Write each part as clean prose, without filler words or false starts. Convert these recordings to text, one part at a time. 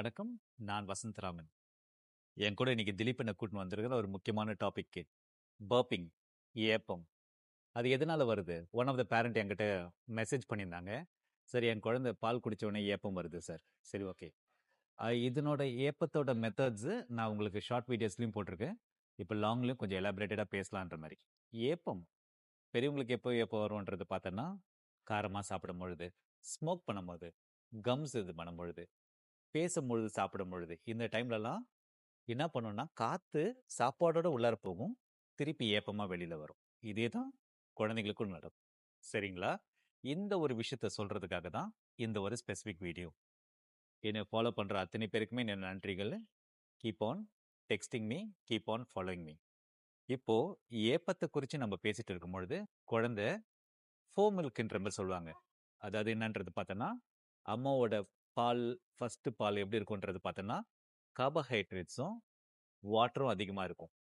வணக்கம். நான் வசந்தராமன். என் கூட இன்னைக்கு திலீப் என்ன கூட்டின்னு வந்திருக்கிற ஒரு முக்கியமான டாபிக் பர்பிங், ஏப்பம். அது எதனால வருது? ஒன் ஆஃப் த பேரண்ட் என்கிட்ட மெசேஜ் பண்ணியிருந்தாங்க. சரி, என் குழந்தை பால் குடிச்ச உடனே ஏப்பம் வருது சார். சரி, ஓகே. இதனோட ஏப்பத்தோட மெத்தட்ஸ் நான் உங்களுக்கு ஷார்ட் வீடியோஸ்லையும் போட்டிருக்கேன். இப்போ லாங்லையும் கொஞ்சம் எலாபரேட்டடாக பேசலான்ற மாதிரி. ஏப்பம் பெரியவங்களுக்கு எப்போ வரும்ன்றது பார்த்தோன்னா, காரமாக சாப்பிடும் பொழுது, ஸ்மோக் பண்ணும்போது, கம்ஸ் இது பண்ணும் பொழுது, பேசும்பொழுது, சாப்பிடும் பொழுது, இந்த டைம்லலாம் என்ன பண்ணும்னா, காத்து சாப்பாடோட உள்ளார போகும். திருப்பி ஏப்பமா வெளியில வரும். இதே தான் குழந்தைகளுக்கும் நடக்கும். சரிங்களா? இந்த ஒரு விஷயத்த சொல்றதுக்காக தான் இந்த ஒரு ஸ்பெசிஃபிக் வீடியோ. என்னை ஃபாலோ பண்ற அத்தனை பேருக்குமே என் நன்றிகள். Keep on texting me, keep on following me. இப்போ ஏப்பத்தை குறித்து நம்ம பேசிட்டு இருக்கும் பொழுது குழந்தை ஃபோம் மில்க்ன்ற மாதிரி சொல்லுவாங்க. அதாவது என்னன்றது பார்த்தோன்னா, அம்மாவோட பால் ஃபர்ஸ்ட் பால் எப்படி இருக்கும்ன்றது பார்த்தோன்னா, கார்போஹைட்ரேட்ஸும் வாட்டரும் அதிகமாக இருக்கும்.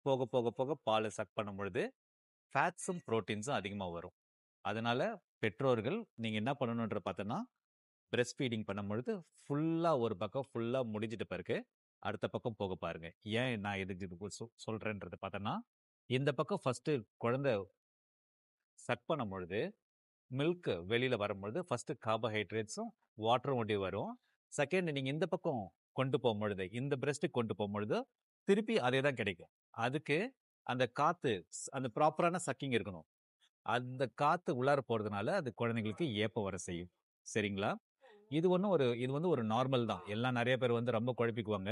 போக போக போக பாலை சக் பண்ணும் பொழுது ஃபேட்ஸும் ப்ரோட்டீன்ஸும் அதிகமாக வரும். அதனால பெற்றோர்கள் நீங்கள் என்ன பண்ணணுன்ற பார்த்தோன்னா, பிரெஸ்ட் ஃபீடிங் பண்ணும் பொழுது ஃபுல்லாக ஒரு பக்கம் ஃபுல்லாக முடிஞ்சிட்ட பிறகு அடுத்த பக்கம் போக பாருங்க. ஏன் நான் எதுக்கு இது சொல்கிறேன்றது பார்த்தோன்னா, இந்த பக்கம் ஃபஸ்ட்டு குழந்தை சக் பண்ணும் பொழுது மில்க் வெளியில் வரும்பொழுது ஃபஸ்ட்டு கார்போஹைட்ரேட்ஸும் வாட்டரும் ஒட்டி வரும். செகண்ட் நீங்கள் இந்த பக்கம் கொண்டு போகும்பொழுது, இந்த பிரெஸ்ட்டுக்கு கொண்டு போகும்பொழுது திருப்பி அதே தான் கிடைக்கும். அதுக்கு அந்த காற்று, அந்த ப்ராப்பரான சக்கிங் இருக்கணும். அந்த காற்று உள்ளார போகிறதுனால அது குழந்தைங்களுக்கு ஏப்பம் வர செய்யும். சரிங்களா? இது வந்து ஒரு நார்மல் தான். எல்லாம் நிறைய பேர் வந்து ரொம்ப குழப்பிக்குவாங்க.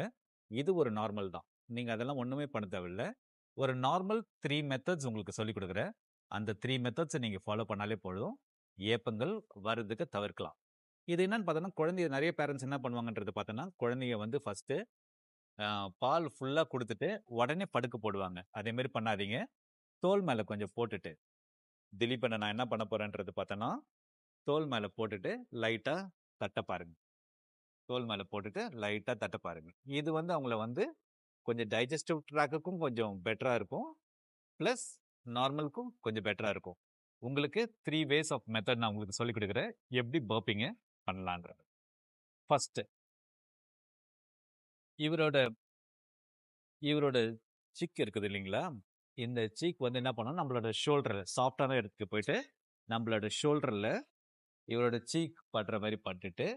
இது ஒரு நார்மல் தான். நீங்கள் அதெல்லாம் ஒன்றுமே பண்ண தேவையில்லை. ஒரு நார்மல் 3 மெத்தட்ஸ் உங்களுக்கு சொல்லிக் கொடுக்குறேன். அந்த 3 மெத்தட்ஸை நீங்கள் ஃபாலோ பண்ணாலே போதும், ஏப்பங்கள் வர்றதுக்கு தவிர்க்கலாம். இது என்னன்னு பார்த்தோன்னா, குழந்தைய நிறைய பேரண்ட்ஸ் என்ன பண்ணுவாங்கன்றது பார்த்தோன்னா, குழந்தைய வந்து ஃபஸ்ட்டு பால் ஃபுல்லாக கொடுத்துட்டு உடனே படுக்க போடுவாங்க. அதே மாதிரி பண்ணாதீங்க. தோல் மேலே கொஞ்சம் போட்டுட்டு, திலீபனை நான் என்ன பண்ண போறேன்றது பார்த்தோன்னா, தோல் மேலே போட்டுட்டு லைட்டாக தட்ட பாருங்க. தோல் மேலே போட்டுட்டு லைட்டாக தட்ட பாருங்க. இது வந்து அவங்கள வந்து கொஞ்சம் டைஜஸ்டிவ் ட்ராக்குக்கும் கொஞ்சம் பெட்டராக இருக்கும். ப்ளஸ் நார்மலுக்கும் கொஞ்சம் பெட்டராக இருக்கும். உங்களுக்கு 3 வேஸ் ஆஃப் மெத்தட் நான் உங்களுக்கு சொல்லிக் கொடுக்குறேன், எப்படி பர்பிங்க பண்ணலான்றது. ஃபஸ்ட்டு இவரோட இவரோட சிக் இருக்குது இல்லைங்களா? இந்த சீக் வந்து என்ன பண்ணணும், நம்மளோட ஷோல்டர் சாஃப்டான இடத்துக்கு போயிட்டு நம்மளோட ஷோல்டரில் இவரோட சீக் படுற மாதிரி பட்டுட்டு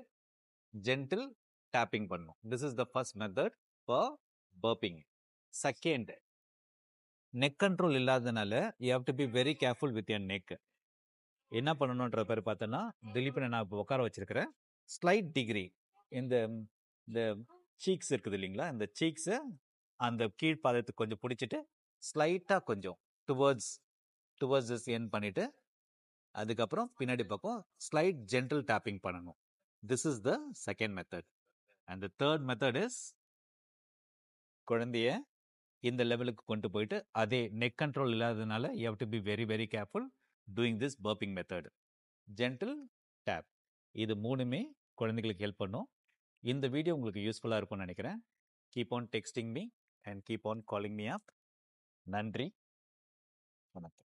ஜென்டில் டேப்பிங் பண்ணணும். This is the first method for burping. Second, neck control இல்லாததுனால you have to be very careful with your neck. என்ன பண்ணணுன்ற பேர் பார்த்தோன்னா, திலீப்பனை நான் இப்போ உட்கார வச்சிருக்கிறேன். ஸ்லைட் டிகிரி இந்த இந்த சீக்ஸ் இருக்குது இல்லைங்களா, இந்த சீக்ஸை அந்த கீழ்பாதத்துக்கு கொஞ்சம் பிடிச்சிட்டு ஸ்லைட்டாக கொஞ்சம் டுவர்ட்ஸ் திஸ் என் பண்ணிட்டு அதுக்கப்புறம் பின்னாடி பக்கம் ஸ்லைட் ஜென்டில் டேப்பிங் பண்ணணும். This is the second method. And the third method is, குழந்தைய இந்த லெவலுக்கு கொண்டு போயிட்டு அதே நெக் கண்ட்ரோல் இல்லாததுனால you have to be very very careful doing this burping method. Gentle tap, இது மூணுமே குழந்தைகளுக்கு ஹெல்ப் பண்ணும். இந்த வீடியோ உங்களுக்கு யூஸ்ஃபுல்லாக இருக்கும்னு நினைக்கிறேன். Keep on texting me and keep on calling me up. நன்றி, வணக்கம்.